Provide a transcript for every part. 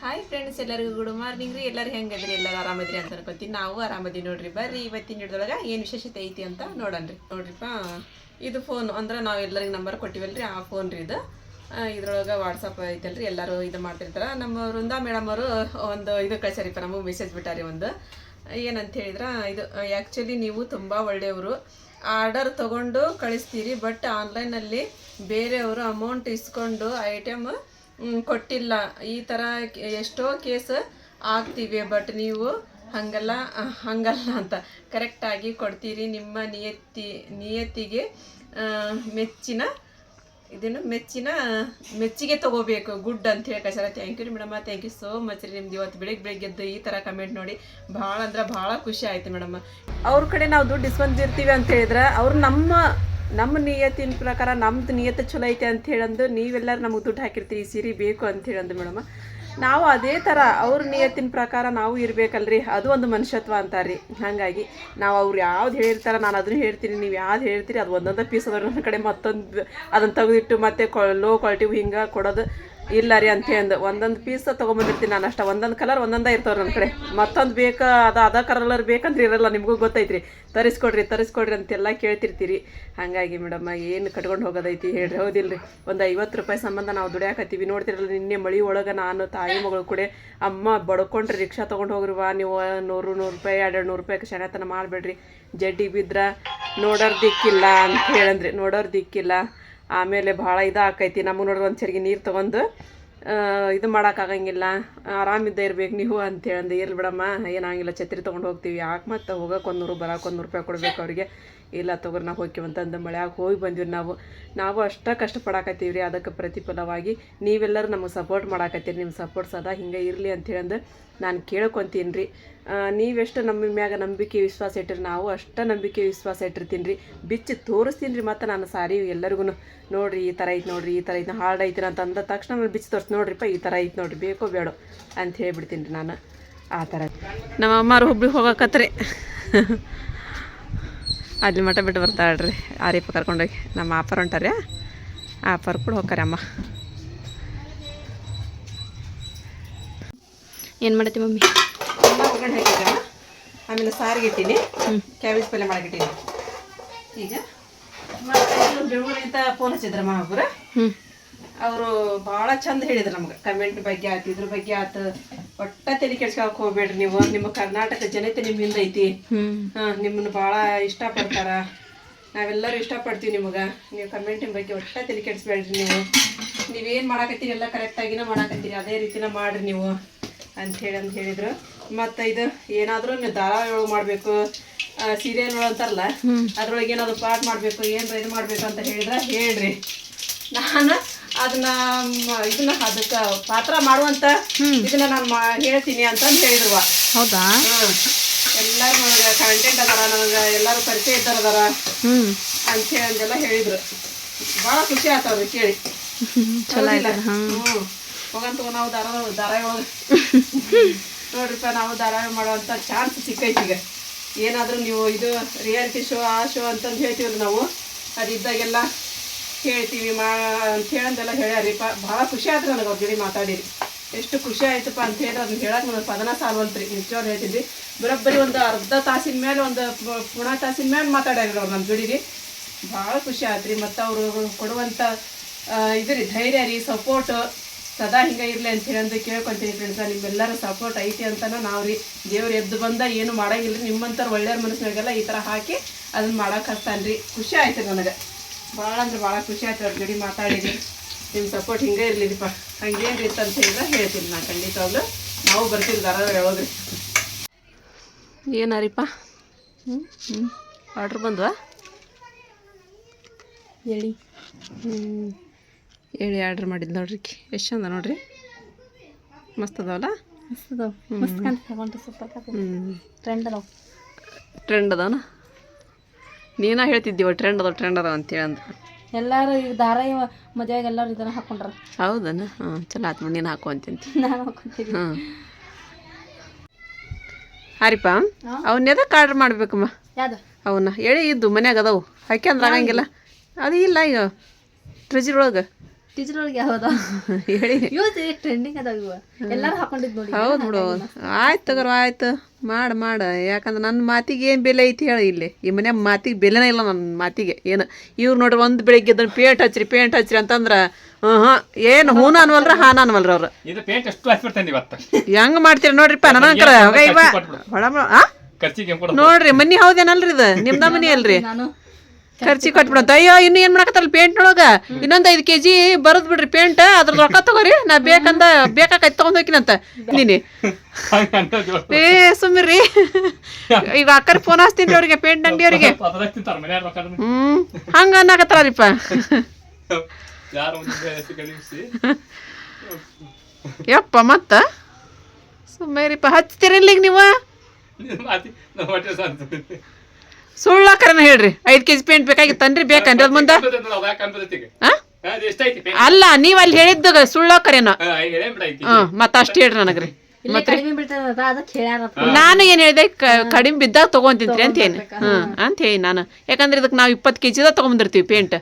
Hi friends, ಎಲ್ಲರಿಗೂ good morning ರೀ. ಎಲ್ಲರೂ ಹೆಂಗದ್ರಿ? ಎಲ್ಲರೂ ಆರಾಮದ್ರಿ ಅಂತ ಅನ್ಕೊತೀನಿ. ನಾವು ಆರಾಮದಿ ನೋಡ್ರಿ. ಬರ್ರಿ ಇವತ್ತಿನ ಹಿಡ್ದೊಳಗೆ ಏನು ವಿಶೇಷತೆ ಐತಿ ಅಂತ ನೋಡನ್ರಿ. ನೋಡ್ರಿಪ್ಪ, ಇದು ಫೋನ್ ಅಂದ್ರೆ ನಾವು ಎಲ್ಲರಿಗೆ ನಂಬರ್ ಕೊಟ್ಟಿವಲ್ರಿ, ಆ ಫೋನ್ ರೀ ಇದು. ಇದ್ರೊಳಗೆ ವಾಟ್ಸಪ್ ಐತಲ್ರಿ, ಎಲ್ಲರೂ ಇದು ಮಾಡ್ತಿರ್ತಾರೆ. ನಮ್ಮ ವೃಂದಾ ಮೇಡಮ್ ಅವರು ಒಂದು ಇದು ಕಳ್ಸಾರಿಪ್ಪ, ನಮಗೆ ಮೆಸೇಜ್ ಬಿಟ್ಟಾರಿ ಒಂದು. ಏನಂತ ಹೇಳಿದ್ರೆ, ಇದು ಆ್ಯಕ್ಚುಲಿ ನೀವು ತುಂಬ ಒಳ್ಳೆಯವರು, ಆರ್ಡರ್ ತೊಗೊಂಡು ಕಳಿಸ್ತೀರಿ, ಬಟ್ ಆನ್ಲೈನಲ್ಲಿ ಬೇರೆಯವರು ಅಮೌಂಟ್ ಇಸ್ಕೊಂಡು ಐಟಮ್ ಕೊಟ್ಟಿಲ್ಲ. ಈ ಥರ ಎಷ್ಟೋ ಕೇಸ್ ಆಗ್ತಿವೆ, ಬಟ್ ನೀವು ಹಾಗಲ್ಲ ಅಂತ ಕರೆಕ್ಟಾಗಿ ಕೊಡ್ತೀರಿ. ನಿಮ್ಮ ನಿಯತ್ತಿಗೆ ಮೆಚ್ಚಿಗೆ ತೊಗೋಬೇಕು. ಗುಡ್ ಅಂತ ಹೇಳಿ ಕಳ್ಸಾರ. ಥ್ಯಾಂಕ್ ಯು ರೀ ಮೇಡಮ್ಮ, ಥ್ಯಾಂಕ್ ಯು ಸೋ ಮಚ್ ರೀ. ನಿಮ್ದು ಇವತ್ತು ಬೆಳಗ್ಗೆದ್ದು ಈ ಥರ ಕಮೆಂಟ್ ನೋಡಿ ಭಾಳ ಅಂದ್ರೆ ಭಾಳ ಖುಷಿ ಆಯಿತು ಮೇಡಮ್ಮ. ಅವ್ರ ಕಡೆ ನಾವು ದುಡ್ಡು ಇಸ್ಕೊಂಡಿರ್ತೀವಿ ಅಂತ ಹೇಳಿದ್ರೆ ಅವ್ರು ನಮ್ಮ ನಿಯತ್ತಿನ ಪ್ರಕಾರ ನಮ್ದು ನಿಯತ್ತು ಚಲೋ ಐತೆ ಅಂತ ಹೇಳಂದು ನೀವೆಲ್ಲರೂ ನಮಗೆ ದುಡ್ಡು ಹಾಕಿರ್ತೀವಿ, ಸೀರೆ ಬೇಕು ಅಂತ ಹೇಳಂದು ಮೇಡಮ್ಮ. ನಾವು ಅದೇ ಥರ ಅವ್ರ ನಿಯತ್ತಿನ ಪ್ರಕಾರ ನಾವು ಇರಬೇಕಲ್ರಿ, ಅದು ಒಂದು ಮನುಷ್ಯತ್ವ ಅಂತಾರೆ ರೀ. ಹಾಗಾಗಿ ನಾವು ಅವ್ರು ಯಾವ್ದು ಹೇಳಿರ್ತಾರೆ ನಾನು ಅದನ್ನು ಹೇಳ್ತೀನಿ, ನೀವು ಯಾವ್ದು ಹೇಳ್ತೀರಿ ಅದು ಒಂದೊಂದು ಪೀಸ್ ಅದ್ರ ನನ್ನ ಕಡೆ ಮತ್ತೊಂದು ಅದನ್ನು ತೆಗೆದಿಟ್ಟು ಮತ್ತೆ ಲೋ ಕ್ವಾಲಿಟಿವ್ ಹಿಂಗೆ ಕೊಡೋದು ಇಲ್ಲ ರೀ ಅಂತ ಹೇಳಿ ಒಂದೊಂದು ಪೀಸ್ ತೊಗೊಂಬಂದಿರ್ತೀನಿ ನಾನು ಅಷ್ಟೇ. ಒಂದೊಂದು ಕಲರ್ ಒಂದೊಂದೇ ಇರ್ತಾವ್ರಿ ನನ್ನ ಕಡೆ. ಮತ್ತೊಂದು ಬೇಕಾ ಅದ ಕಲರ್ ಬೇಕಂದ್ರೆ ಇರಲ್ಲ, ನಿಮಗೂ ಗೊತ್ತೈತ್ರಿ. ತರಿಸ್ಕೊಡ್ರಿ ಅಂತೆಲ್ಲ ಕೇಳ್ತಿರ್ತೀರಿ. ಹಾಗಾಗಿ ಮೇಡಮ್ಮ ಏನು ಕಟ್ಕೊಂಡು ಹೋಗೋದೈತಿ ಹೇಳ್ರಿ, ಹೌದಿಲ್ರಿ? ಒಂದು 50 ರೂಪಾಯಿ ಸಂಬಂಧ ನಾವು ದುಡಿಯಾಕತ್ತೀವಿ. ನೋಡ್ತಿರಲ್ಲ, ನಿನ್ನೆ ಮಳೆ ಒಳಗೆ ನಾನು ತಾಯಿ ಮಗಳು ಕೂಡ ಅಮ್ಮ ಬಡ್ಕೊಂಡ್ರಿ ರಿಕ್ಷಾ ತೊಗೊಂಡು ಹೋಗ್ರಿವಾ ನೀವು. 100 ರೂಪಾಯಿ 200 ರೂಪಾಯಿಗೆ ಶಣತನ ಮಾಡಬೇಡ್ರಿ, ಜಡ್ಡಿ ಬಿದ್ರೆ ನೋಡೋರು ದಿಕ್ಕಿಲ್ಲ ಅಂತ ಹೇಳಂದ್ರಿ. ನೋಡೋರು ದಿಕ್ಕಿಲ್ಲ, ಆಮೇಲೆ ಭಾಳ ಇದಾಕೈತಿ. ನಮಗೆ ನೋಡ್ರಿ ಒಂದು ಚರಿಗೆ ನೀರು ತೊಗೊಂಡು ಇದು ಮಾಡೋಕ್ಕಾಗಂಗಿಲ್ಲ, ಆರಾಮಿದ್ದ ಇರ್ಬೇಕು ನೀವು ಅಂತೇಳಂದು. ಇರ್ಲಿ ಬಿಡಮ್ಮ, ಏನಾಗಿಲ್ಲ, ಛತ್ರಿ ತೊಗೊಂಡು ಹೋಗ್ತೀವಿ. ಯಾಕೆ ಮತ್ತೆ ಹೋಗೋಕೆ 100 ಬರೋಕೆ 100 ರೂಪಾಯಿ ಕೊಡ್ಬೇಕು ಅವ್ರಿಗೆ. ಇಲ್ಲ ತೊಗೊರಿ ನಾವು ಹೋಗ್ತೀವಂತಂದು ಮಳೆಯಾಗ ಹೋಗಿ ಬಂದ್ವಿ. ನಾವು ಅಷ್ಟೇ ಕಷ್ಟಪಡಾಕತ್ತೀವಿ ರೀ. ಅದಕ್ಕೆ ಪ್ರತಿಫಲವಾಗಿ ನೀವೆಲ್ಲರೂ ನಮಗೆ ಸಪೋರ್ಟ್ ಮಾಡಾಕತ್ತೀರಿ. ನಿಮ್ಮ ಸಪೋರ್ಟ್ ಸದಾ ಹಿಂಗೆ ಇರಲಿ ಅಂಥೇಳಂದು ನಾನು ಕೇಳ್ಕೊತೀನಿ ರೀ. ನೀವೆಷ್ಟು ನಮ್ಮ ಮ್ಯಾಗ ನಂಬಿಕೆ ವಿಶ್ವಾಸ ಇಟ್ಟಿರಿ, ನಾವು ಅಷ್ಟು ನಂಬಿಕೆ ವಿಶ್ವಾಸ ಇಟ್ಟಿರ್ತೀನಿ ರೀ. ಬಿಚ್ಚಿ ತೋರಿಸ್ತೀನಿ ರೀ. ಮತ್ತು ನಾನು ಸಾರಿ ಎಲ್ಲರಿಗೂ ನೋಡಿರಿ ಈ ಥರ ಐತೆ, ನೋಡಿರಿ ಈ ಥರ ಐತೆ, ಹಾರ್ಡ್ ಐತಿರ ಅಂತ ಅಂದ ತಕ್ಷಣ ನಾನು ಬಿಚ್ಚಿ ತೋರಿಸಿ ನೋಡ್ರಿಪ್ಪ ಈ ಥರ ಐತೆ ನೋಡಿರಿ, ಬೇಕೋ ಬೇಡೋ ಅಂತ ಹೇಳಿಬಿಡ್ತೀನಿ ರೀ ನಾನು. ಆ ಥರ ನಮ್ಮ ಅಮ್ಮಾರು ಹುಬ್ಳಿಗೆ ಹೋಗಕತ್ರಿ, ಅಲ್ಲಿ ಮಠ ಬಿಟ್ಟು ಬರ್ತಾಳ್ರಿ. ಆರಿಪ ಕರ್ಕೊಂಡೋಗಿ ನಮ್ಮ ಆಪರ್ ಹೊಂಟಾರೆ, ಆಪರ್ ಕೂಡ ಹೋಗ್ತಾರೆ ಅಮ್ಮ. ಏನು ಮಾಡತ್ತಿ ಮಮ್ಮಿ? ಒಗ್ಗರಣೆ ಹಾಕಿದ್ರಮ್ಮ, ಆಮೇಲೆ ಸಾರಿಗೆ ಇಟ್ಟೀನಿ, ಕ್ಯಾಬೇಜ್ ಪಲ್ಯ ಮಾಡಿಟ್ಟಿನಿ. ಈಗ ಬೆಳಗುರಿ ಅಂತ ಫೋನ್ ಹಚ್ಚಿದ್ರಮ್ಮ ಒಬ್ಬರು, ಅವರು ಭಾಳ ಚಂದ ಹೇಳಿದ್ರು ನಮ್ಗೆ. ಕಮೆಂಟ್ ಬಗ್ಗೆ ಆಯ್ತು, ಇದ್ರ ಬಗ್ಗೆ ಆಯ್ತು. ಒಟ್ಟ ತಲೆ ಕೆಡ್ಸ್ಕೊಳಕ್ ಹೋಗ್ಬೇಡ್ರಿ ನೀವು. ನಿಮ್ಮ ಕರ್ನಾಟಕ ಜನತೆ ನಿಮ್ಮಿಂದ ಐತಿ. ನಿಮ್ಮನ್ನು ಭಾಳ ಇಷ್ಟಪಡ್ತಾರ, ನಾವೆಲ್ಲರೂ ಇಷ್ಟಪಡ್ತೀವಿ ನಿಮಗೆ. ನೀವು ಕಮೆಂಟಿನ ಬಗ್ಗೆ ಒಟ್ಟ ತಲೆ ಕೆಡಿಸ್ಬೇಡ್ರಿ. ನೀವೇನು ಮಾಡಾಕತ್ತೀರಿ ಎಲ್ಲ ಕರೆಕ್ಟಾಗಿನ ಮಾಡಾಕತ್ತೀರಿ, ಅದೇ ರೀತಿನ ಮಾಡಿರಿ ನೀವು ಅಂತ ಹೇಳಿದ್ರು. ಮತ್ತು ಇದು ಏನಾದರೂ ನೀವು ಧಾರಾವಾಹಿ ಒಳಗೆ ಮಾಡಬೇಕು, ಸೀರಿಯಲ್ ಒಳಗೆ ಅಂತಾರಲ್ಲ ಅದ್ರೊಳಗೆ ಏನಾದ್ರು ಪಾಠ ಮಾಡಬೇಕು, ಏನಾರ ಇದು ಮಾಡಬೇಕು ಅಂತ ಹೇಳಿದ್ರೆ ಹೇಳ್ರಿ. ನಾನು ಅದನ್ನ ಅದಕ್ಕೆ ಪಾತ್ರ ಮಾಡುವಂತ ಇದನ್ನ ನಾನು ಹೇಳ್ತೀನಿ ಅಂತಂದು ಹೇಳಿದ್ರು. ಹೌದಾ? ಎಲ್ಲರೂ ನನಗೆ ಕಂಟೆಂಟ್ ಅದಾರ, ನನಗೆ ಎಲ್ಲರೂ ಪರಿಚಯ ಇದ್ದಾರ ಅದಾರ ಅಂತ ಹೇಳಂದೆಲ್ಲ ಹೇಳಿದ್ರು. ಭಾಳ ಖುಷಿ ಆಯ್ತು ಕೇಳಿ. ಚಲೋ ಇಲ್ಲ? ಹೋಗಂತ ನಾವು ಧಾರಾವಾಹಿ ಒಳಗೆ ನೋಡ್ರಿಪ್ಪ, ನಾವು ಧಾರಾವಾಹಿ ಮಾಡುವಂಥ ಚಾನ್ಸ್ ಸಿಕ್ಕೈತಿ. ಈಗ ಏನಾದರೂ ನೀವು ಇದು ರಿಯಾಲಿಟಿ ಶೋ ಆ ಶೋ ಅಂತಂದು ಹೇಳ್ತೀವಲ್ಲ ನಾವು, ಅದಿದ್ದಾಗೆಲ್ಲ ಹೇಳ್ತೀವಿ ಅಂತ ಹೇಳಂದೆಲ್ಲ ಹೇಳ್ಯಾರಿಪ್ಪ. ಭಾಳ ಖುಷಿ ಆಯ್ತು ನನಗೆ ಅವ್ರ ಜೊತೆ ಮಾತಾಡಿರಿ. ಎಷ್ಟು ಖುಷಿ ಆಯ್ತಪ್ಪ ಅಂತ ಹೇಳಿದ್ರೆ ಅದನ್ನ ಹೇಳಕ್ಕೆ ನನಗೆ ಪದನ ಸಾಲ್ವಂತ್ರಿ. ನಿಜವಾಗ್ ಹೇಳ್ತಿದ್ವಿ. ಬರೋಬ್ಬರಿ ಒಂದು ಅರ್ಧ ತಾಸಿನ ಮೇಲೆ ಒಂದು ಪುಣೆ ತಾಸಿನ ಮೇಲೆ ಮಾತಾಡ್ಯಾರ ಅವ್ರು ನಮ್ಮ ಜೋಡಿ. ಭಾಳ ಖುಷಿ ಆಯ್ತು ರೀ. ಮತ್ತು ಅವರು ಕೊಡುವಂಥ ಇದು ರೀ ಧೈರ್ಯ ರೀ, ಸಪೋರ್ಟು ಸದಾ ಹಿಂಗೆ ಇರಲಿ ಅಂತ ಹೇಳಂದು ಕೇಳ್ಕೊತೀನಿ ಫ್ರೆಂಡ್ಸ. ನಿಮ್ಮೆಲ್ಲರೂ ಸಪೋರ್ಟ್ ಐತಿ ಅಂತನ ನಾವು ರೀ. ದೇವ್ರು ಎದ್ದು ಬಂದ ಏನು ಮಾಡೋಂಗಿಲ್ಲ ರೀ. ನಿಮ್ಮಂಥವ್ರು ಒಳ್ಳೆಯವ್ರ ಮನಸ್ಸಿನಾಗೆಲ್ಲ ಈ ಥರ ಹಾಕಿ ಅದನ್ನು ಮಾಡೋಕೆ ಹಚ್ತಾನೆ ರೀ. ಖುಷಿ ಆಯ್ತು ನನಗೆ, ಭಾಳ ಅಂದ್ರೆ ಭಾಳ ಖುಷಿ ಆಯ್ತು ಅವ್ರ ಜೋಡಿ ಮಾತಾಡಿರಿ. ನಿಮ್ಮ ಸಪೋರ್ಟ್ ಹಿಂಗೆ ಇರಲಿರಿಪ್ಪ. ಹಂಗೇನು ಇತ್ತು ಅಂತ ಹೇಳಿದ್ರೆ ಹೇಳ್ತೀನಿ ನಾನು ಖಂಡಿತವಾಗ್ಲು. ನಾವು ಬರ್ತೀವಿ ಧಾರಾವಾಹಿ ಹೇಳೋದ್ರಿ. ಏನಾರಿಪ್ಪ? ಆರ್ಡ್ರ್ ಬಂದ್ವಾ? ಹೇಳಿ ಆರ್ಡ್ರ್ ಮಾಡಿದ್ದು ನೋಡ್ರಿ. ಎಷ್ಟು ಚಂದ ನೋಡ್ರಿ, ಮಸ್ತ್ ಅದಾವಲ್ಲ? ಟ್ರೆಂಡ್ ಅದಾವನ? ನೀನ ಹೇಳ್ತಿದ್ದೀವ ಟ್ರೆಂಡ್ ಅದಾವ ಅಂತೇಳಿ ಅಂದ. ಎಲ್ಲರೂ ಈಗ ಧಾರಾವಾಹಿ ಮದುವೆಗೆ ಎಲ್ಲರೂ ಇದನ್ನ ಹಾಕೊಂಡ್ರ. ಹೌದನ? ಚಲೋ ಆತು ಬಿಡು, ನೀನು ಹಾಕೋ ಅಂತೀನಿ. ನಾನು ಹಾಕೊಂತೀನಿ. ಹಾರಿಪ್ಪ, ಅವನ್ನ ಎದಕ್ಕೆ ಆರ್ಡ್ರ್ ಮಾಡ್ಬೇಕಮ್ಮ? ಯಾವ್ದು? ಅವನ್ನ ಹೇಳಿ ಇದ್ದು ಮನ್ಯಾಗ ಅದಾವು, ಹಾಕಿ ಅಂದ್ರೆ ಆಗಂಗಿಲ್ಲ. ಅದು ಇಲ್ಲ ಈಗ ಫ್ರಿಜ್ರೊಳಗೆ ಇತ್ತೀಚಿನೊಳಗೆ ಯಾವ್ದ ಹೇಳಿ ಇವತ್ತು ಟ್ರೆಂಡಿಂಗ್ ಅದಾವ ಇವ ಎಲ್ಲಾರು ಹಾಕೊಂಡಿದ್ ನೋಡಿ ಹೌದು ಬಿಡು ಆಯ್ತು ತಗೋರು ಆಯ್ತು ಮಾಡು ಯಾಕಂದ್ರೆ ನನ್ನ ಮಾತಿಗೆ ಏನು ಬೆಲೆ ಐತಿ ಹೇಳಿ ಇಲ್ಲಿ ಈ ಮನೆ ಮಾತಿಗೆ ಬೆಲೆನೇ ಇಲ್ಲ ನನ್ನ ಮಾತಿಗೆ ಏನು ಇವ್ರು ನೋಡ್ರಿ ಒಂದು ಬೆಳಿಗ್ಗೆ ಎದ್ದು ಪೇಂಟ್ ಹಚ್ರಿ ಅಂತಂದ್ರೆ ಏನು ಹೂನ ಅನ್ವಲ್ರ ಹಾನ ಅನ್ವಲ್ರ ಅವ್ರು ಇದು ಪೇಂಟ್ ಎಷ್ಟು ಹಚ್ಬಿಡ್ತೇನೆ ಇವತ್ತು ಹೆಂಗ್ ಮಾಡ್ತೀರಿ ನೋಡ್ರಿಪ್ಪ ನನಗಂಕರ ಖರ್ಚಿಗೆ ನೋಡ್ರಿ ಮನಿ ಹೌದೇನಲ್ರಿ ಇದು ನಿಮ್ದ ಮನಿ ಅಲ್ರಿ ನಾನು ಖರ್ಚಿಗೆ ಕೊಟ್ಬಿಡಂತ ಅಯ್ಯೋ ಇನ್ನು ಏನ್ ಮಾಡಕತ್ತಲ್ಲ ಪೇಂಟ್ನೊಳಗ ಇನ್ನೊಂದ್ 5 kg ಬರದ್ ಬಿಡ್ರಿ ಪೇಂಟ್ ಅದ್ರ ರೊಕ್ಕ ತಗೋರಿ ನಾ ಬೇಕಾಕೈತಿ ತಗೊಂಡ್ ಹೋಗಿನಂತ ನೀನಿ ಏ ಸುಮ್ಮಿರಿ ಈಗ ಅಕ್ಕರ್ ಫೋನ್ ಹಚ್ತೀನಿ ಅವ್ರಿಗೆ ಪೇಂಟ್ ಅಂಗಡಿ ಅವ್ರಿಗೆ ಹಂಗ ಅನ್ನಕತ್ತಾರಿಪ್ಪ ಯಪ್ಪ ಮತ್ತ ಸುಮ್ಮೇರಿಪ್ಪ ಹಚ್ತೀರಿಲ್ಲ ಈಗ ನೀವು ಸುಳ್ಳಾಕರನ ಹೇಳ್ರಿ 5 kg ಪೇಂಟ್ ಬೇಕಾಗಿತ್ತನ್ರಿ ಬೇಕನ್ರಿ ಅದ್ ಮುಂದ ಅಲ್ಲ ನೀವ್ ಅಲ್ಲಿ ಹೇಳಿದ್ದ ಸುಳ್ಳಾಕರೇನೋ ಮತ್ತ ಅಷ್ಟ್ ಹೇಳ್ರಿ ನನಗ್ರಿ ಇಲ್ಲೇ ಕಡಿಮೆ ಬೀಳ್ತದ ಅದಕ್ಕೆ ಹೇಳ್ಯಾರ ನಾನು ಏನ್ ಹೇಳಿದೆ ಕಡಿಮೆ ಬಿದ್ದಾಗ ತಗೊಂತಿಂತ್ರಿ ಅಂತ ಏನು ಅಂತ ಹೇಳಿ ನಾನು ಯಾಕಂದ್ರೆ ಇದಕ್ಕೆ ನಾವು 20 kg ತಗೊಂಡ್ಬಂದಿರ್ತೀವಿ ಪೇಂಟ್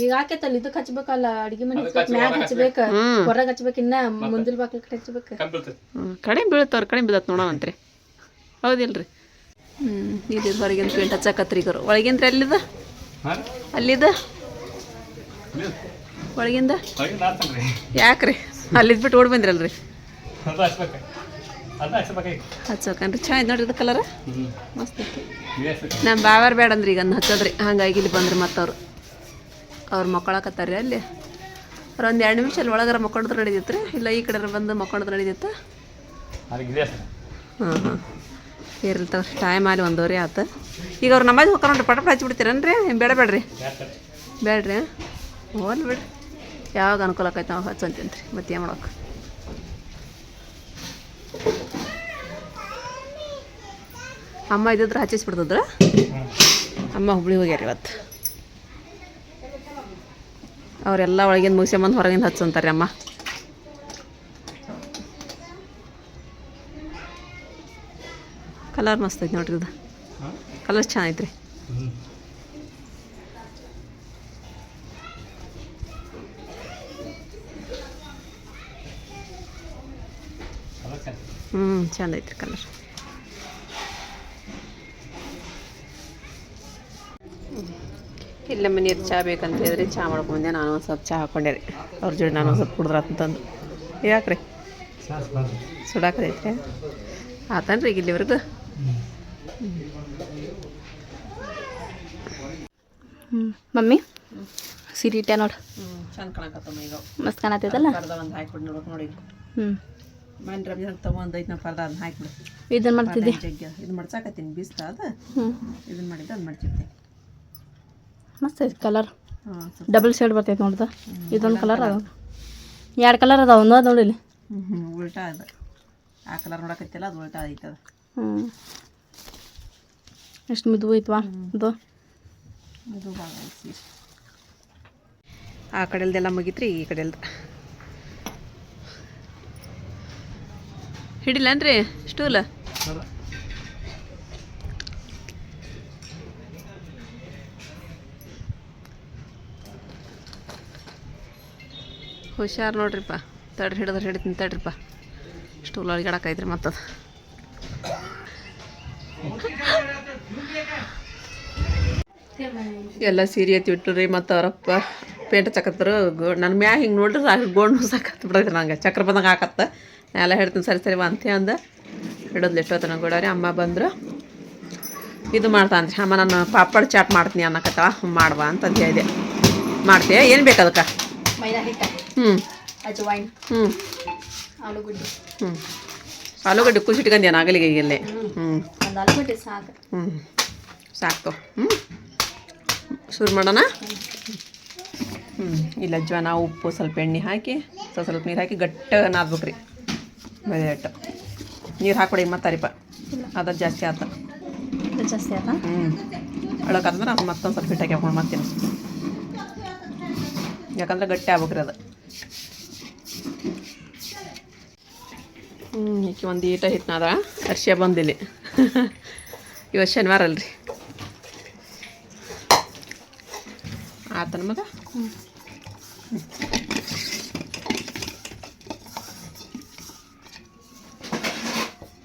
ಈಗ ಹಾಕೈತಲ್ಲ ಇದಕ್ಕೆ ಹಚ್ಬೇಕಲ್ಲ ಅಡಿಗೆ ಮನೆ ಮ್ಯಾಗ ಹಚ್ಬೇಕ ಹೊರಗೆ ಹಚ್ಬೇಕು ಇನ್ನ ಮುಂದಿನ ಬಾಕ್ಲ ಕಡೆ ಹಚ್ಬೇಕು ಕಡಿಮೆ ಬೀಳ್ತಾವ್ರಿ ಕಡಿಮೆ ಬಿದ್ದತ್ ನೋಡವಂತ್ರಿ ಹೌದಿಲ್ರಿ ಇದು ಹೊರಗಿನ ಪೇಂಟ್ ಹಚ್ಚಕತ್ರಿ ಈಗ ಒಳಗಿಂದ್ರ ಎಲ್ಲಿದ ಅಲ್ಲಿದ ಒಳಗಿಂದ ಯಾಕ್ರಿ ಅಲ್ಲಿದ್ ಬಿಟ್ಟು ಓಡ್ ಬಂದ್ರಲ್ರಿ ಹಚ್ಚೋಕನ್ರಿ ಚೆನ್ನಾಗಿ ನೋಡ್ರಿ ಇದು ಕಲರ್ ಮಸ್ತ್ ಐತಿ ನಮ್ಮ ಬಾವಾರ ಬೇಡ ಅಂದ್ರಿ ಈಗ ಹಚ್ಚೋದ್ರಿ ಹಂಗಾಗಿ ಇಲ್ಲಿ ಬಂದ್ರಿ ಮತ್ತವ್ರು ಅವ್ರು ಮಕ್ಕಳಕತ್ತಾರ್ರಿ ಅಲ್ಲಿ ಅವ್ರು ಒಂದು 2 ನಿಮಿಷ ಅಲ್ಲಿ ಒಳಗಾರ ಮಕ್ಕೊಂಡ್ರೆ ನಡೀತಿತ್ತು ರೀ ಇಲ್ಲ ಈ ಕಡೆ ಬಂದು ಮಕ್ಕೊಂಡ್ರೆ ನಡೀತಿತ್ತು ಹಾಂ ಇರ್ಲಿ ತಗೋರಿ ಟೈಮ್ ಅಲ್ಲಿ 1:15 ಆತು ಈಗ ಅವ್ರು ನಮಾಜ್ ಹೋಗ್ತಾರ ನೋಡ್ರಿ ಪಟ ಹಚ್ಚಿಬಿಡ್ತೀರನ್ರಿ ಬೇಡ್ರಿ ಬೇಡ್ರಿ ಹೋಲ್ ಬಿಡ್ರಿ ಯಾವಾಗ ಅನುಕೂಲ ಆಕೈತೆ ಅವಾಗ ಹಚ್ಚಂತೀನಿ ರೀ ಮತ್ತೆ ಏನು ಮಾಡೋಕೆ ಅಮ್ಮ ಇದ್ದಿದ್ರೆ ಹಚ್ಚಿಸ್ಬಿಡ್ತದ್ರ ಅಮ್ಮ ಹುಬ್ಳಿ ಹೋಗ್ಯಾರ ಇವತ್ತು ಅವರೆಲ್ಲ ಒಳಗಿಂದ ಮುಗಿಸ್ಕೊಂಬಂದು ಹೊರಗಿಂದ ಹಚ್ಚಂತಾರೆ ಅಮ್ಮ ಕಲರ್ ಮಸ್ತ್ ಐತಿ ನೋಡ್ರಿ ಇದು ಕಲರ್ ಚೆನ್ನಾಗೈತ್ರಿ ಚಂದ ಐತ್ರಿ ಕಲರ್ ಇಲ್ಲ ಮನೆಯದು ಚಹಾ ಬೇಕಂತ ಹೇಳಿದ್ರಿ ಚಹಾ ಮಾಡ್ಕೊಂಡೆ ನಾನು ಒಂದು ಸ್ವಲ್ಪ ಚಹಾ ಹಾಕ್ಕೊಂಡೆ ರೀ ಅವ್ರ ಜೋಡಿ ನಾನು ಒಂದು ಸ್ವಲ್ಪ ಕುಡಿದ್ರಂತಂದು ಯಾಕ್ರಿ ಸುಡಾಕದೈತ್ರಿ ಆತನ್ರಿ ಈಗ ಇಲ್ಲಿವರೆಗೂ ಮಮ್ಮಿ ಸೀರೆ ಇಟ್ಟೆ ನೋಡು ಚಂದ ಕಾಣಕತ್ತಮ್ಮ ಈಗ ಮಸ್ತ್ ಕಾಣತೈತಲ್ಲ ಪರ್ದ ಒಂದು ಹಾಕ್ಬಿಟ್ಟು ನೋಡ್ಬೇಕು ನೋಡಿ ಹ್ಞೂ ಮನೆ ರಂಜಾನ್ ತೊಗೊಂಡೈತೆ ನಾ ಪರ್ದ ಅದನ್ನ ಹಾಕ್ಬಿಡು ಇದನ್ನ ಮಾಡ್ತಿದ್ದೆ ಜಗ್ಗ ಇದು ಮಡ್ಸಾಕತ್ತೀನಿ ಬೀಸ್ತಾ ಅದು ಹ್ಞೂ ಇದನ್ನ ಮಾಡಿದ್ದು ಅದು ಮಡ್ಚಿರ್ತೀನಿ ಮಸ್ತ್ ಐತಿ ಕಲರ್ ಹಾಂ ಡಬಲ್ ಶೇಡ್ ಬರ್ತೈತೆ ನೋಡ್ದ ಇದೊಂದು ಕಲರ್ ಅದಾವ 2 ಕಲರ್ ಅದಾವ ಒಂದು ನೋಡಿ ಇಲ್ಲಿ ಉಲ್ಟಾ ಅದು ಆ ಕಲರ್ ನೋಡಕತ್ತಿಲ್ಲ ಅದು ಉಲ್ಟಾ ಐತೆ ಅದು ಎಷ್ಟು ಮಿದು ಐತ್ವಾ ಅದು ಇದು ಭಾಳ ಐತಿ ಆ ಕಡೆಲ್ದೆಲ್ಲ ಮುಗಿತ್ರಿ ಈ ಕಡೆಲ್ದ ಹಿಡಿಲ್ಲನ್ರಿ ಸ್ಟೂಲ್ ಹುಷಾರು ನೋಡ್ರಿಪ್ಪ ತಡ್ರಿ ಹಿಡಿತೀನಿ ತಡ್ರಿಪ್ಪ ಸ್ಟೂಲ್ ಒಳಗೆ ಇಡಕೈತ್ರಿ ಮತ್ತದು ಎಲ್ಲ ಸೀರೆ ಎತ್ತಿ ಬಿಟ್ರಿ ಮತ್ತು ಅವರಪ್ಪ ಪೇಂಟ್ ಚಕತ್ರು ನನ್ನ ಮ್ಯಾ ಹಿಂಗೆ ನೋಡ್ರಿ ಸಾಕು ಗೋಣು ಸಾಕತ್ತು ಬಿಡೈತ್ರಿ ನಂಗೆ ಚಕ್ರ ಬಂದಂಗೆ ಹಾಕತ್ತ ನಾ ಎಲ್ಲ ಹೇಳ್ತೀನಿ ಸರಿ ಅಂತೆ ಅಂದ ಹಿಡೋದು ಎಷ್ಟೊತ್ತನ ಕೊಡೋರಿ ಅಮ್ಮ ಬಂದರು ಇದು ಮಾಡ್ತಾನೆ ರೀ ಅಮ್ಮ ನಾನು ಪಾಪಡ್ ಚಾಟ್ ಮಾಡ್ತೀನಿ ಅನ್ನಕತ್ತವ ಮಾಡುವ ಅಂತಂದು ಹೇಳಿದೆ ಮಾಡ್ತೀಯ ಏನು ಬೇಕು ಅದಕ್ಕೆ ಮೈದಾ ಹಿಟ್ಟ ಅಜ್ವೈನ್ ಆಲೂಗಡ್ಡೆ ಆಲೂಗಡ್ಡೆ ಕುಸಿಟ್ಕೊಂಡೇನು ಆಗಲಿಗೆ ಈಗಲ್ಲೇ ಒಂದು ಆಲೂಗಡ್ಡೆ ಸಾಕು ಸಾಕು ಶುರು ಮಾಡೋಣ ಇಲ್ಲ ಅಜ್ವಾನ ಉಪ್ಪು ಸ್ವಲ್ಪ ಎಣ್ಣೆ ಹಾಕಿ ಸ್ವಲ್ಪ ನೀರು ಹಾಕಿ ಗಟ್ಟಾಗ ನಾದ್ಬೇಕು ರೀ ಬೆಳೆಟ್ಟು ನೀರು ಹಾಕ್ಬಿಡಿ ಮತ್ತಾರಿಪ್ಪ ಅದು ಜಾಸ್ತಿ ಆತ ಜಾಸ್ತಿ ಆಯ್ತಾ ಅಳಕಂದ್ರೆ ಅದು ಮತ್ತೊಂದು ಸ್ವಲ್ಪ ಹಿಟ್ಟಾಗಿ ಹಾಕೊಂಡು ಮಾಡ್ತೀನಿ ಯಾಕಂದ್ರೆ ಗಟ್ಟಿ ಆಗ್ಬೇಕ್ರಿ ಅದು ಈಕೆ ಒಂದು ಈಟ ಹಿಟ್ಟನಾದ ಅರ್ಶಿಯ ಬಂದಿಲ್ಲಿ ಇವತ್ತು ಶನಿವಾರ ಅಲ್ರಿ ಆತನ ಮಗ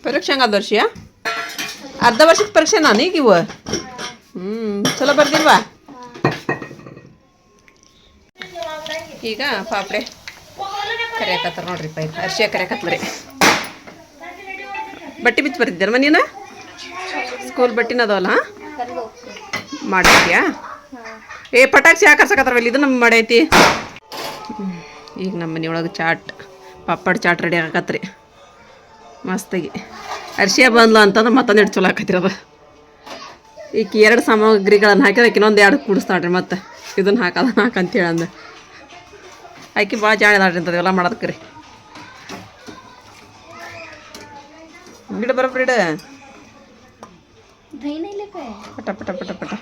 ಪರೀಕ್ಷೆ ಹಂಗಾದ ವರ್ಷ ಅರ್ಧ ವರ್ಷದ ಪರೀಕ್ಷೆ ನಾನು ಈಗ ಇವು ಚಲೋ ಬರ್ದಿಲ್ವಾ ಈಗ ಪಾಪಡೆ ಕರಿಯಾಕತ್ತಾರ ನೋಡ್ರಿಪ್ಪ ಇದು ಅರ್ಶಿಯ ಕರಿಯಾಕತ್ಲರಿ ಬಟ್ಟೆ ಬಿಚ್ಚಿ ಬರ್ತಿದ್ದಾರಮ್ಮ ನೀನು ಸ್ಕೂಲ್ ಬಟ್ಟಿನ ಅದಾವಲ್ಲ ಮಾಡಿದ್ಯಾ ಏ ಪಟಾಕ್ಷಿ ಹಾಕರ್ಸಕತ್ತಾರಲ್ಲ ಇದು ನಮ್ಮ ಮಾಡೈತಿ ಈಗ ನಮ್ಮ ಮನೆಯೊಳಗೆ ಚಾಟ್ ಪಾಪಡ್ ಚಾಟ್ ರೆಡಿ ಆಗಕತ್ರಿ ಮಸ್ತಾಗಿ ಅರ್ಶಿಯ ಬಂದ್ಲು ಅಂತಂದ್ರೆ ಮತ್ತೊಂದು ಚಲೋ ಹಾಕತ್ತಿರೋದು ಈಗ 2 ಸಾಮಗ್ರಿಗಳನ್ನು ಹಾಕಿದ್ರೆ ಇನ್ನೊಂದು 2 ಕೂಡಿಸ್ತಾಳ್ರಿ ಮತ್ತೆ ಇದನ್ನು ಹಾಕಂತೇಳಿ ಅಂದ ಆಕಿ ಭಾಳ ಜಾಣಿದಾಳ್ರಿ ಇಂಥದ್ದೆಲ್ಲ ಮಾಡೋದಕ್ಕೆ ರೀ ಬಿಡು ಬರೋಬ್ರಿಡ ಪಟ ಪಟ ಪಟ ಪಟ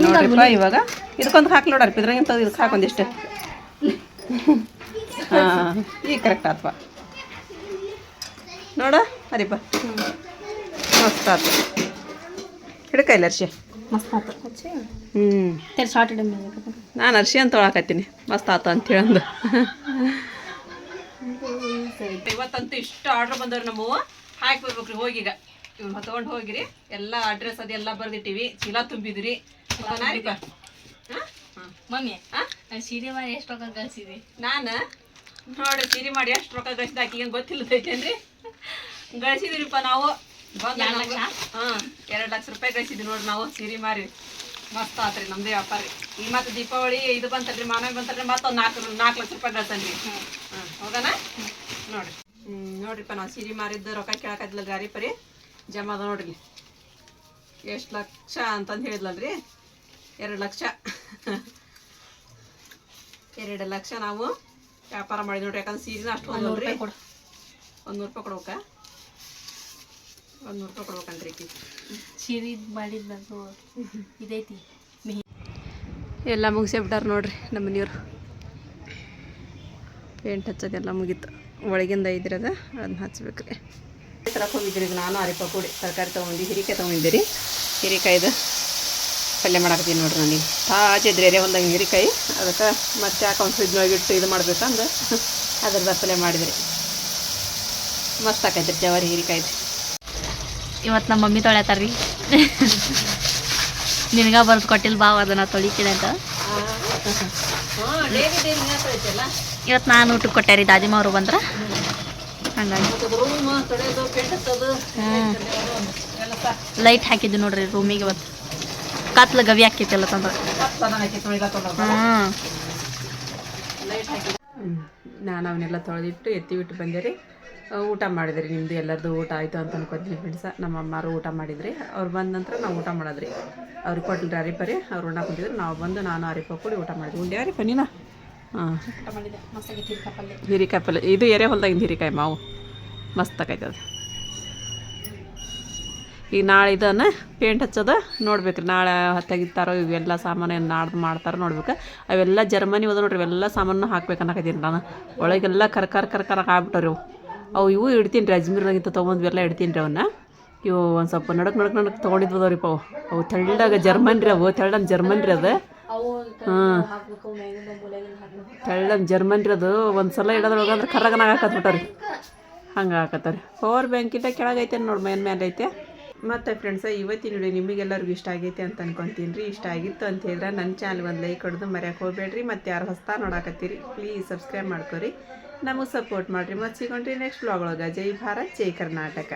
ನೋಡ್ರಿಪ್ಪ ಇವಾಗ ಇದಕ್ಕೊಂದು ಹಾಕಿ ನೋಡ್ರಿ ಇದ್ರಾಗಿಂತ ಇದಕ್ಕೆ ಹಾಕೊಂದಿಷ್ಟು ಹಾಂ ಈಗ ಕರೆಕ್ಟ್ ಆತ್ವ ನೋಡ ಅರಿಪ್ಪ ಮಸ್ತ್ ಆತು ಹಿಡ್ಕೈಲ್ಲ ಅರ್ಶಿ ಮಸ್ತ್ ಆತು ಶಾರ್ಟ್ ನಾನು ಅರ್ಶಿ ಅಂತ ತೊಳಕತ್ತೀನಿ ಮಸ್ತ್ ಆತ ಅಂತೇಳಿ ಅಂದು ಇವತ್ತಂತೂ ಇಷ್ಟು ಆರ್ಡ್ರ್ ಬಂದವ್ರಿ ನಮ್ಮವು ಹಾಕಿ ಬರ್ಬೇಕ್ರಿ ಹೋಗೀಗ ಇವ್ನು ತೊಗೊಂಡು ಹೋಗಿರಿ ಎಲ್ಲ ಅಡ್ರೆಸ್ ಅದೆಲ್ಲ ಬರ್ದಿಟ್ಟಿವಿ ಚೀಲ ತುಂಬಿದ್ರಿ ನಾರಿಪ್ಪ ಮಮ್ಮಿ ಸೀರೆ ಮಾಡಿ ಎಷ್ಟು ರೊಕ್ಕ ಕಳ್ಸಿದ್ರಿ ನಾನು ನೋಡ್ರಿ ಸೀರೆ ಮಾಡಿ ಎಷ್ಟು ರೊಕ್ಕ ಗಳಿಸಿದ ಆಕಿಗೆ ಗೊತ್ತಿಲ್ಲದೈತೇನ್ರಿ ಗಳಿಸಿದ್ರಿಪ್ಪ ನಾವು ಹಾಂ 2 ಲಕ್ಷ ರೂಪಾಯಿ ಗಳಿಸಿದ್ವಿ ನೋಡ್ರಿ ನಾವು ಸೀರೆ ಮಾರಿ ಮಸ್ತ್ ಆತ್ರಿ ನಮ್ದೇ ವ್ಯಾಪಾರ ರೀ ಈ ಮತ್ತು ದೀಪಾವಳಿ ಇದು ಬಂತಲ್ರಿ ಮಾನವಿ ಬಂತಲ್ರಿ ಮತ್ತೊಂದು 4 ಲಕ್ಷ ರೂಪಾಯಿ ಗಳಿಸನ್ರಿ ಹಾಂ ಹೋಗೋಣ ನೋಡ್ರಿ ನೋಡ್ರಿಪ್ಪ ನಾವು ಸೀರೆ ಮಾರಿದ್ದು ರೊಕ್ಕ ಕೇಳಕತ್ತಿಲ್ಲ ಗಾರಿ ಪರಿ ಜಮಾ ಅದ ನೋಡ್ರಿ ಎಷ್ಟು ಲಕ್ಷ ಅಂತಂದು ಹೇಳಿದ್ಲಲ್ರಿ 2 ಲಕ್ಷ 2 ಲಕ್ಷ ನಾವು ವ್ಯಾಪಾರ ಮಾಡಿ ನೋಡ್ರಿ ಯಾಕಂದ್ರೆ ಸೀರೆನ ಅಷ್ಟು ಒಂದೊಂದ್ರಿ 100 ರೂಪಾಯಿ ಕೊಡ್ಬೇಕ 100 ರೂಪಾಯಿ ಕೊಡ್ಬೇಕಂತ್ರಿ ಈಕಿ ಸೀರೆ ಮಾಡಿದ್ದು ಇದೈತಿ ಎಲ್ಲ ಮುಗಿಸೇಬಿಟ್ಟಾರ ನೋಡ್ರಿ ನಮ್ಮ ಮನೆಯವ್ರು ಪೇಂಟ್ ಹಚ್ಚೋದೆಲ್ಲ ಮುಗೀತು ಒಳಗಿಂದ ಇದ್ರದ ಅದನ್ನ ಹಚ್ಬೇಕ್ರಿ ತರಕ್ಕೆ ಹೋಗಿದ್ರಿ ಈಗ ನಾನು ಅರಿಪ ಕೂಡಿ ತರಕಾರಿ ತೊಗೊಂಡು ಹೀರಿಕಾಯಿ ತೊಗೊಂಡಿದ್ದೀರಿ ಹೀರಿಕಾಯ್ದು ಪಲ್ಯ ಮಾಡಾಕತ್ತೀನಿ ನೋಡ್ರಿ ನನಗೆ ತಾಜಿದ್ರಿ ಎರೆ ಹೊಲ್ದಂಗೆ ಹೀರಿಕಾಯಿ ಅದಕ್ಕೆ ಮತ್ತೆ ಹಾಕೊಂಡು ಫ್ರಿಜ್ನೊಳಗಿಟ್ಟು ಇದು ಮಾಡ್ಬೇಕಂದು ಅದ್ರದ್ದು ಪಲ್ಯ ಮಾಡಿದ್ರಿ ಮಸ್ತ್ ಆಕೈತ್ರಿ ಜವಾರಿ ಹೀರಿಕಾಯ್ದು ಇವತ್ತು ನಮ್ಮ ಮಮ್ಮಿ ತೊಳ್ಯಾತಾರ್ರಿ ನಿನಗ ಬರ್ದು ಕೊಟ್ಟಿಲ್ಲ ಬಾವ ಅದನ್ನ ತೊಳಿತೀನಿ ಅಂತ ಇವತ್ತು ನಾನು ಊಟಕ್ಕೆ ಕೊಟ್ಟಾರಿ ದಾದಿಮ ಅವರು ಬಂದ್ರೆ ಹಂಗಾಗಿ ಲೈಟ್ ಹಾಕಿದ್ವಿ ನೋಡ್ರಿ ರೂಮಿಗೆ ಇವತ್ತು ಕತ್ಲ ಗವಿ ಹಾಕೈತಿಲ್ಲ ತಂದ್ರೆ ನಾನು ಅವನ್ನೆಲ್ಲ ತೊಳೆದಿಟ್ಟು ಎತ್ತಿಬಿಟ್ಟು ಬಂದೆ ರೀ ಊಟ ಮಾಡಿದ್ರಿ ನಿಮ್ಮದು ಎಲ್ಲರದ್ದು ಊಟ ಆಯಿತು ಅಂತ ಅನ್ಕೋತೀನಿ ಫ್ರೆಂಡ್ಸ ನಮ್ಮ ಅಮ್ಮರು ಊಟ ಮಾಡಿದ್ರಿ ಅವ್ರು ಬಂದ ನಂತರ ನಾವು ಊಟ ಮಾಡೋದ್ರಿ ಅವ್ರಿಗೆ ಕೊಟ್ಟಿಲ್ರಿ ಅರಿಪರಿ ಅವ್ರು ಉಣ್ಣ ಕುಂತಿದ್ರು ನಾವು ಬಂದು ನಾನು ಅರಿಪ ಕೂಡಿ ಊಟ ಮಾಡಿದ್ವಿ ಉಂಡೆ ಅರಿಪ ನೀನ ಹಾಂ ಹೀರಿಕಾಯಿ ಪಲ್ಯ ಇದು ಎರೆ ಹೊಲ್ದಾಗಿಂದ ಹೀರಿಕಾಯಿ ಮಾವು ಮಸ್ತ್ ಆಕೈತೆ ಅದು ಈಗ ನಾಳೆ ಇದನ್ನು ಪೇಂಟ್ ಹಚ್ಚೋದು ನೋಡ್ಬೇಕು ರೀ ನಾಳೆ ತೆಗಿತಾರೋ ಇವೆಲ್ಲ ಸಾಮಾನು ನಾಡ್ದು ಮಾಡ್ತಾರೋ ನೋಡ್ಬೇಕು ಅವೆಲ್ಲ ಜರ್ಮನಿ ಹೋದ ನೋಡ್ರಿ ಇವೆಲ್ಲ ಸಾಮಾನು ಹಾಕ್ಬೇಕು ಅನ್ನಕತ್ತೀನಿ ನಾನು ಒಳಗೆಲ್ಲ ಕರ್ಕರ ಆಗ್ಬಿಟ್ಟವ್ರಿ ಅವು ಇವು ಇಡ್ತೀನಿ ರೀ ಅಜ್ಮೀರ್ನಾಗಿಂತ ತೊಗೊಂಡ್ವಿ ಎಲ್ಲ ಇಡ್ತೀನಿ ರೀ ಅವನ್ನ ಇವು ಒಂದು ಸ್ವಲ್ಪ ನಡಕ್ ತೊಗೊಂಡಿದ್ವದವ್ರಿಪ್ಪ ಅವು ತೆಳ್ಳಗ ಜರ್ಮನ್ ರೀ ಅವು ತೆಳ್ಳನ್ ಜರ್ಮನ್ ರೀ ಅದು ಹಾಂ ತೆಳ್ಳನ್ ಜರ್ಮನ್ ರೀ ಅದು ಒಂದು ಸಲ ಇಡೋದ್ರೊಳಗೆ ಅಂದ್ರೆ ಕರ್ರಗನಾಗ ಹಾಕತ್ಬಿಟ್ಟಾರಿ ಹಂಗೆ ಹಾಕತ್ತಾರೆ ಪವರ್ ಬ್ಯಾಂಕಿಂದ ಕೆಳಗೈತೆ ನೋಡಿ ಮೇಲೆ ಐತೆ ಮತ್ತು ಫ್ರೆಂಡ್ಸ ಇವತ್ತಿನ ವಿಡಿಯೋ ನಿಮಗೆಲ್ಲರಿಗೂ ಇಷ್ಟ ಆಗೈತೆ ಅಂತ ಅನ್ಕೊತೀನಿ ರೀ ಇಷ್ಟ ಆಗಿತ್ತು ಅಂತ ಹೇಳಿದ್ರೆ ನನ್ನ ಚಾನಲ್ ಒಂದು ಲೈಕ್ ಹೊಡೆದು ಮರ್ಯಾಕೆ ಹೋಗ್ಬೇಡ್ರಿ ಮತ್ತು ಯಾರು ಹೊಸ್ತಾ ನೋಡಾಕತ್ತೀರಿ ಪ್ಲೀಸ್ ಸಬ್ಸ್ಕ್ರೈಬ್ ಮಾಡ್ಕೊರಿ ನಮಗೆ ಸಪೋರ್ಟ್ ಮಾಡಿರಿ ಮತ್ತು ಸಿಗೋಣ್ರಿ ನೆಕ್ಸ್ಟ್ ವ್ಲಾಗ್ ಒಳಗೆ ಜೈ ಭಾರತ್ ಜೈ ಕರ್ನಾಟಕ.